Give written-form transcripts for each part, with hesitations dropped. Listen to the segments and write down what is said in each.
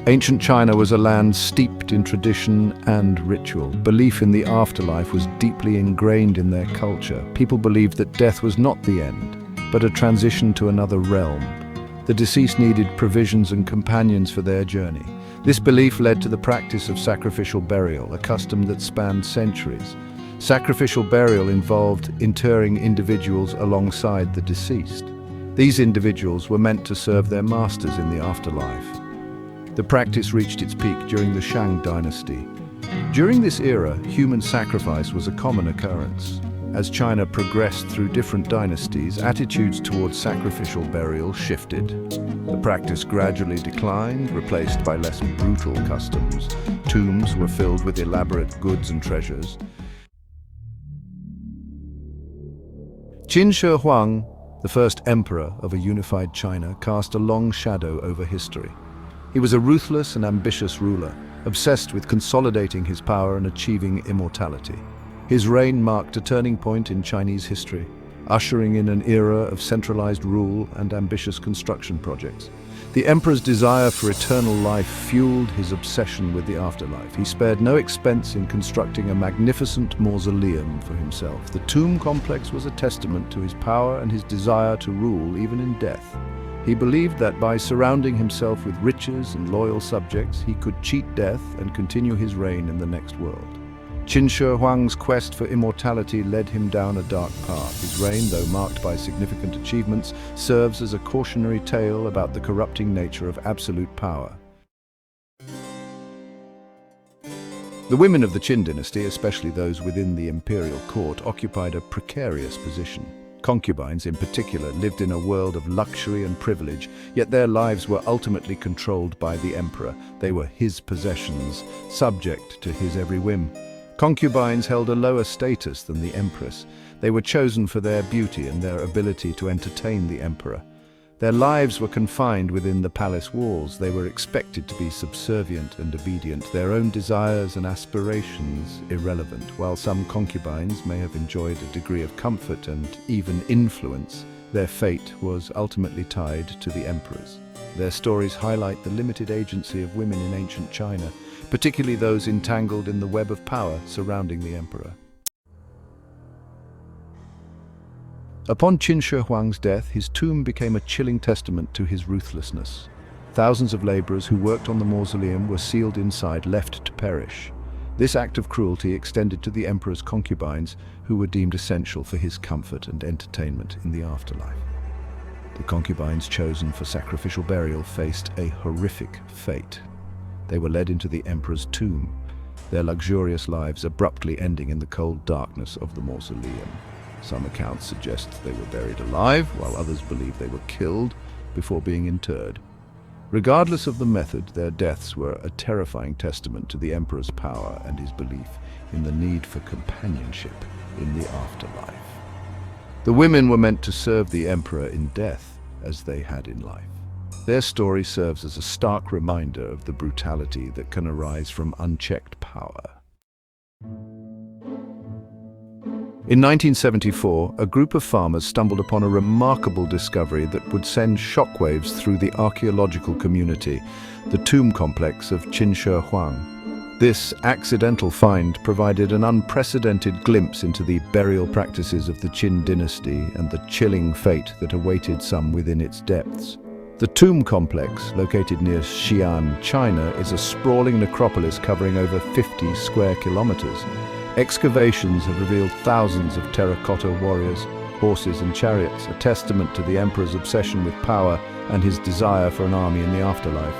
Ancient China was a land steeped in tradition and ritual. Belief in the afterlife was deeply ingrained in their culture. People believed that death was not the end, but a transition to another realm. The deceased needed provisions and companions for their journey. This belief led to the practice of sacrificial burial, a custom that spanned centuries. Sacrificial burial involved interring individuals alongside the deceased. These individuals were meant to serve their masters in the afterlife. The practice reached its peak during the Shang dynasty. During this era, human sacrifice was a common occurrence. As China progressed through different dynasties, attitudes towards sacrificial burial shifted. The practice gradually declined, replaced by less brutal customs. Tombs were filled with elaborate goods and treasures. Huang, the first emperor of a unified China, cast a long shadow over history. He was a ruthless and ambitious ruler, obsessed with consolidating his power and achieving immortality. His reign marked a turning point in Chinese history, ushering in an era of centralized rule and ambitious construction projects. The emperor's desire for eternal life fueled his obsession with the afterlife. He spared no expense in constructing a magnificent mausoleum for himself. The tomb complex was a testament to his power and his desire to rule even in death. He believed that by surrounding himself with riches and loyal subjects, he could cheat death and continue his reign in the next world. Huang's quest for immortality led him down a dark path. His reign, though marked by significant achievements, serves as a cautionary tale about the corrupting nature of absolute power. The women of the Qin dynasty, especially those within the imperial court, occupied a precarious position. Concubines, in particular, lived in a world of luxury and privilege, yet their lives were ultimately controlled by the emperor. They were his possessions, subject to his every whim. Concubines held a lower status than the empress. They were chosen for their beauty and their ability to entertain the emperor. Their lives were confined within the palace walls. They were expected to be subservient and obedient, their own desires and aspirations irrelevant. While some concubines may have enjoyed a degree of comfort and even influence, their fate was ultimately tied to the emperor's. Their stories highlight the limited agency of women in ancient China, particularly those entangled in the web of power surrounding the emperor. Upon Huang's death, his tomb became a chilling testament to his ruthlessness. Thousands of laborers who worked on the mausoleum were sealed inside, left to perish. This act of cruelty extended to the emperor's concubines, who were deemed essential for his comfort and entertainment in the afterlife. The concubines chosen for sacrificial burial faced a horrific fate. They were led into the emperor's tomb, their luxurious lives abruptly ending in the cold darkness of the mausoleum. Some accounts suggest they were buried alive, while others believe they were killed before being interred. Regardless of the method, their deaths were a terrifying testament to the emperor's power and his belief in the need for companionship in the afterlife. The women were meant to serve the emperor in death as they had in life. Their story serves as a stark reminder of the brutality that can arise from unchecked power. In 1974, a group of farmers stumbled upon a remarkable discovery that would send shockwaves through the archaeological community, the tomb complex of Huang. This accidental find provided an unprecedented glimpse into the burial practices of the Qin dynasty and the chilling fate that awaited some within its depths. The tomb complex, located near Xi'an, China, is a sprawling necropolis covering over 50 square kilometers. Excavations have revealed thousands of terracotta warriors, horses and chariots, a testament to the emperor's obsession with power and his desire for an army in the afterlife.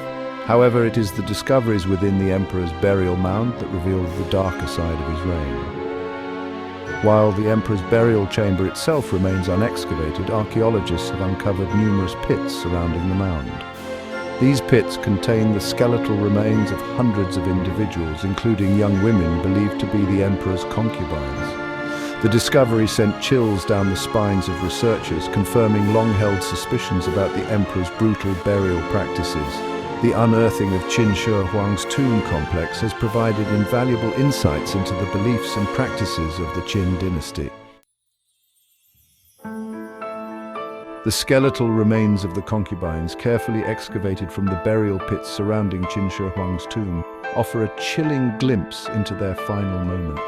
However, it is the discoveries within the emperor's burial mound that reveal the darker side of his reign. While the emperor's burial chamber itself remains unexcavated, archaeologists have uncovered numerous pits surrounding the mound. These pits contain the skeletal remains of hundreds of individuals, including young women believed to be the emperor's concubines. The discovery sent chills down the spines of researchers, confirming long-held suspicions about the emperor's brutal burial practices. The unearthing of Huang's tomb complex has provided invaluable insights into the beliefs and practices of the Qin dynasty. The skeletal remains of the concubines, carefully excavated from the burial pits surrounding Qin Shi Huang's tomb, offer a chilling glimpse into their final moments.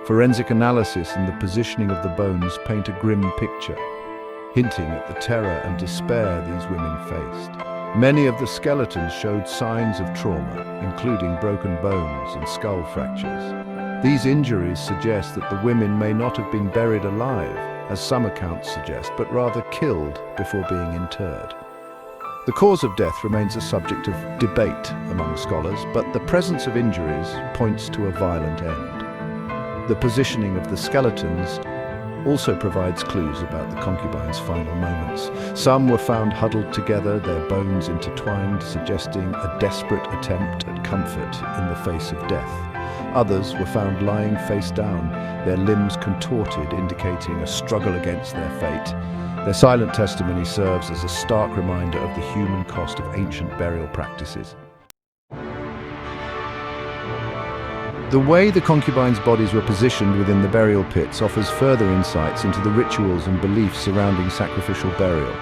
Forensic analysis and the positioning of the bones paint a grim picture, hinting at the terror and despair these women faced. Many of the skeletons showed signs of trauma, including broken bones and skull fractures. These injuries suggest that the women may not have been buried alive, as some accounts suggest, but rather killed before being interred. The cause of death remains a subject of debate among scholars, but the presence of injuries points to a violent end. The positioning of the skeletons also provides clues about the concubines' final moments. Some were found huddled together, their bones intertwined, suggesting a desperate attempt at comfort in the face of death. Others were found lying face down, their limbs contorted, indicating a struggle against their fate. Their silent testimony serves as a stark reminder of the human cost of ancient burial practices. The way the concubines' bodies were positioned within the burial pits offers further insights into the rituals and beliefs surrounding sacrificial burial.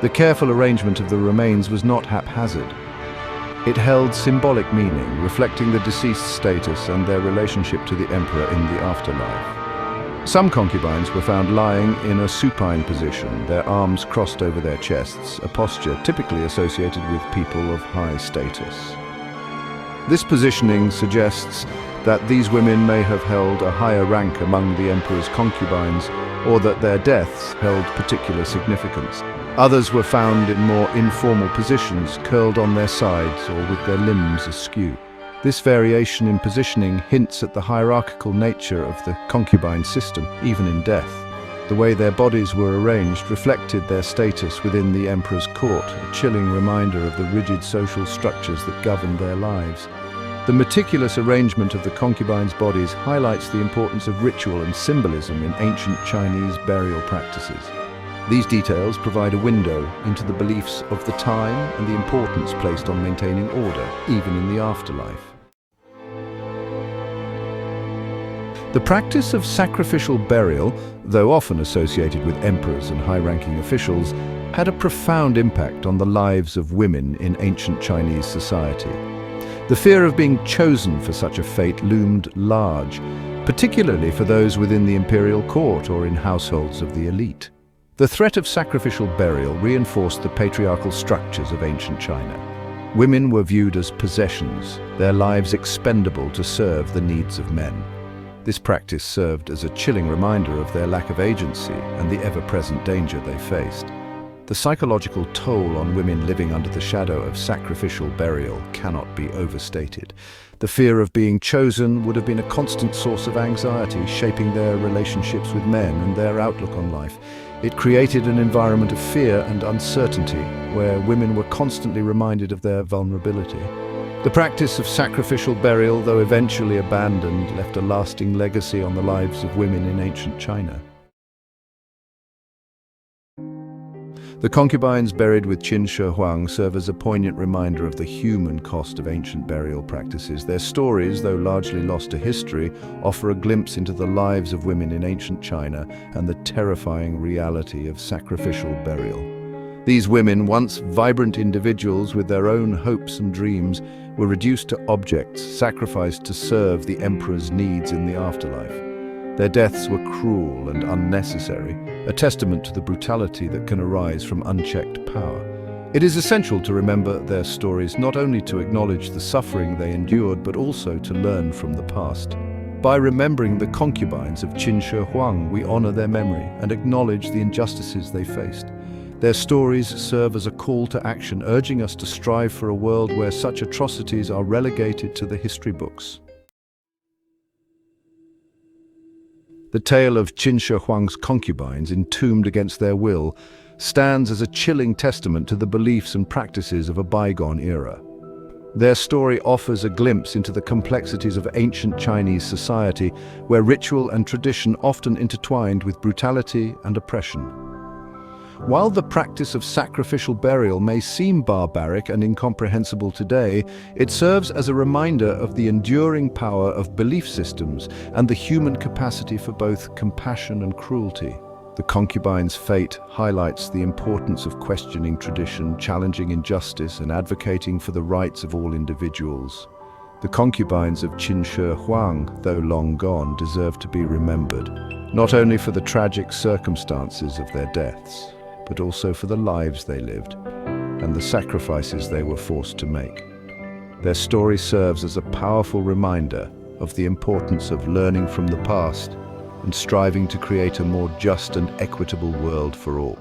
The careful arrangement of the remains was not haphazard. It held symbolic meaning, reflecting the deceased's status and their relationship to the emperor in the afterlife. Some concubines were found lying in a supine position, their arms crossed over their chests, a posture typically associated with people of high status. This positioning suggests that these women may have held a higher rank among the emperor's concubines, or that their deaths held particular significance. Others were found in more informal positions, curled on their sides or with their limbs askew. This variation in positioning hints at the hierarchical nature of the concubine system, even in death. The way their bodies were arranged reflected their status within the emperor's court, a chilling reminder of the rigid social structures that governed their lives. The meticulous arrangement of the concubines' bodies highlights the importance of ritual and symbolism in ancient Chinese burial practices. These details provide a window into the beliefs of the time and the importance placed on maintaining order, even in the afterlife. The practice of sacrificial burial, though often associated with emperors and high-ranking officials, had a profound impact on the lives of women in ancient Chinese society. The fear of being chosen for such a fate loomed large, particularly for those within the imperial court or in households of the elite. The threat of sacrificial burial reinforced the patriarchal structures of ancient China. Women were viewed as possessions, their lives expendable to serve the needs of men. This practice served as a chilling reminder of their lack of agency and the ever-present danger they faced. The psychological toll on women living under the shadow of sacrificial burial cannot be overstated. The fear of being chosen would have been a constant source of anxiety, shaping their relationships with men and their outlook on life. It created an environment of fear and uncertainty, where women were constantly reminded of their vulnerability. The practice of sacrificial burial, though eventually abandoned, left a lasting legacy on the lives of women in ancient China. The concubines buried with Qin Shi Huang serve as a poignant reminder of the human cost of ancient burial practices. Their stories, though largely lost to history, offer a glimpse into the lives of women in ancient China and the terrifying reality of sacrificial burial. These women, once vibrant individuals with their own hopes and dreams, were reduced to objects, sacrificed to serve the emperor's needs in the afterlife. Their deaths were cruel and unnecessary, a testament to the brutality that can arise from unchecked power. It is essential to remember their stories, not only to acknowledge the suffering they endured, but also to learn from the past. By remembering the concubines of Qin Shi Huang, we honor their memory and acknowledge the injustices they faced. Their stories serve as a call to action, urging us to strive for a world where such atrocities are relegated to the history books. The tale of Qin Shi Huang's concubines, entombed against their will, stands as a chilling testament to the beliefs and practices of a bygone era. Their story offers a glimpse into the complexities of ancient Chinese society, where ritual and tradition often intertwined with brutality and oppression. While the practice of sacrificial burial may seem barbaric and incomprehensible today, it serves as a reminder of the enduring power of belief systems and the human capacity for both compassion and cruelty. The concubines' fate highlights the importance of questioning tradition, challenging injustice, and advocating for the rights of all individuals. The concubines of Huang, though long gone, deserve to be remembered, not only for the tragic circumstances of their deaths, but also for the lives they lived and the sacrifices they were forced to make. Their story serves as a powerful reminder of the importance of learning from the past and striving to create a more just and equitable world for all.